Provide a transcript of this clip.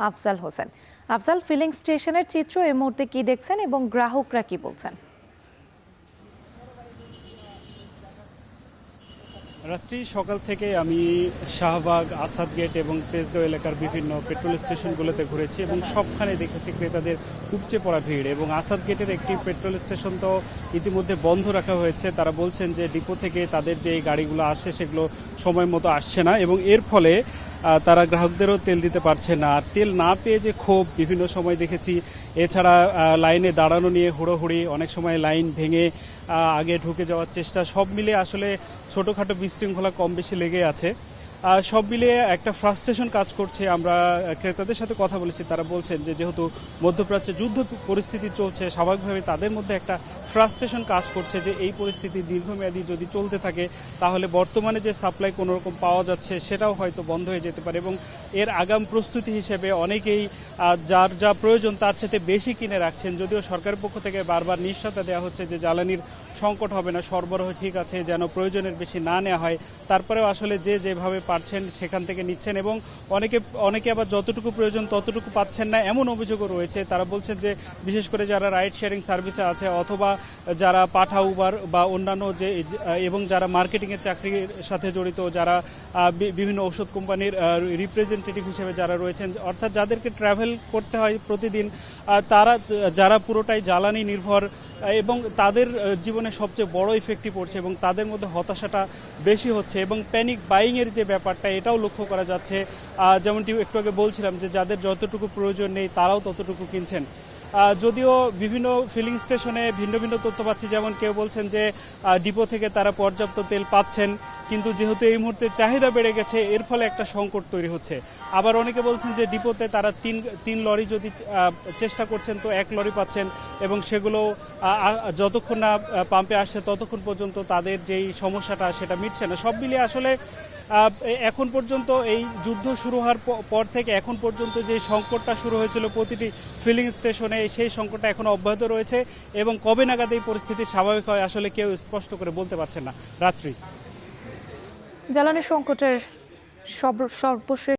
Afzal Hossain. Afzal, feeling স্টেশনের চিত্র এই মুহূর্তে কি দেখছেন এবং গ্রাহকরা কি বলছেন? রাত্রি সকাল থেকে আমি শাহবাগ, আসাদ গেট এবং তেজগাঁও এলাকার বিভিন্ন পেট্রোল স্টেশনগুলোতে ঘুরেছি এবং সবখানে দেখেছি ক্রেতাদের উপচে পড়া ভিড়। এবং আসাদ গেটের একটি পেট্রোল স্টেশন তো ইতিমধ্যে বন্ধ রাখা হয়েছে। তারা বলছেন যে ডিপো থেকে তাদের যে গাড়িগুলো আসে সেগুলো সময় মতো আসছে না এবং এর ফলে তারা গ্রাহকদেরও তেল দিতে পারছে না। আর তেল না পেয়ে যে ক্ষোভ বিভিন্ন সময় দেখেছি। এছাড়া লাইনে দাঁড়ানো নিয়ে হুড়োহুড়ি, অনেক সময় লাইন ভেঙে আগে ঢুকে যাওয়ার চেষ্টা, সব মিলে আসলে ছোটোখাটো বিশৃঙ্খলা কম বেশি লেগে আছে। সব মিলিয়ে একটা ফ্রাস্ট্রেশন কাজ করছে। আমরা ক্রেতাদের সাথে কথা বলেছি, তারা বলছেন যে যেহেতু মধ্যপ্রাচ্যে যুদ্ধ পরিস্থিতি চলছে, স্বাভাবিকভাবে তাদের মধ্যে একটা ফ্রাস্ট্রেশন কাজ করছে যে এই পরিস্থিতি দীর্ঘমেয়াদী যদি চলতে থাকে তাহলে বর্তমানে যে সাপ্লাই কোনোরকম পাওয়া যাচ্ছে সেটাও হয়তো বন্ধ হয়ে যেতে পারে। এবং এর আগাম প্রস্তুতি হিসেবে অনেকেই যার যা প্রয়োজন তার চেয়ে বেশি কিনে রাখছেন। যদিও সরকারের পক্ষ থেকে বারবার নিশ্চয়তা দেওয়া হচ্ছে যে জ্বালানির সংকট হবে না, সরবরাহ ঠিক আছে, যেন প্রয়োজনের বেশি না নেওয়া হয়। তারপরেও আসলে যে যেভাবে পারছেন সেখান থেকে নিচ্ছেন এবং অনেকে আবার যতটুকু প্রয়োজন ততটুকু পাচ্ছেন না, এমন অভিযোগও রয়েছে। তারা বলছেন যে বিশেষ করে যারা রাইড শেয়ারিং সার্ভিসে আছে অথবা যারা পাঠা, উবার বা অন্যান্য যে এবং যারা মার্কেটিংয়ের চাকরির সাথে জড়িত, যারা বিভিন্ন ওষুধ কোম্পানির রিপ্রেজেন্টেটিভ হিসেবে যারা রয়েছেন, অর্থাৎ যাদেরকে ট্রাভেল করতে হয় প্রতিদিন, যারা পুরোটাই জ্বালানি নির্ভর এবং তাদের জীবনে সবচেয়ে বড় ইফেক্টই পড়ছে এবং তাদের মধ্যে হতাশাটা বেশি হচ্ছে এবং প্যানিক বাইংয়ের যে ব্যাপারটা এটাও লক্ষ্য করা যাচ্ছে। যেমনটি একটু আগে বলছিলাম যে যাদের যতটুকু প্রয়োজন নেই তারাও ততটুকু কিনছেন। যদিও বিভিন্ন ফিলিং স্টেশনে ভিন্ন ভিন্ন তথ্য পাচ্ছি, যেমন কেউ বলছেন যে ডিপো থেকে তারা পর্যাপ্ত তেল পাচ্ছেন, কিন্তু যেহেতু এই মুহূর্তে চাহিদা বেড়ে গেছে এর ফলে একটা সংকট তৈরি হচ্ছে। আবার অনেকে বলছেন যে ডিপোতে তারা তিন লরি যদি চেষ্টা করছেন তো এক লরি পাচ্ছেন এবং সেগুলো যতক্ষণ না পাম্পে আসছে ততক্ষণ পর্যন্ত তাদের যেই সমস্যাটা সেটা মিটছে না। সব মিলিয়ে আসলে এখন পর্যন্ত এই যুদ্ধ শুরু হওয়ার পর থেকে এখন পর্যন্ত যে সংকটটা শুরু হয়েছিল প্রতিটি ফিলিং স্টেশনে, সেই সংকটটা এখনো অব্যাহত রয়েছে এবং কবে নাগাদ এই পরিস্থিতি স্বাভাবিক হয় আসলে কেউ স্পষ্ট করে বলতে পারছেন না। রাত্রি জ্বালানি সংকটের সর্বশেষ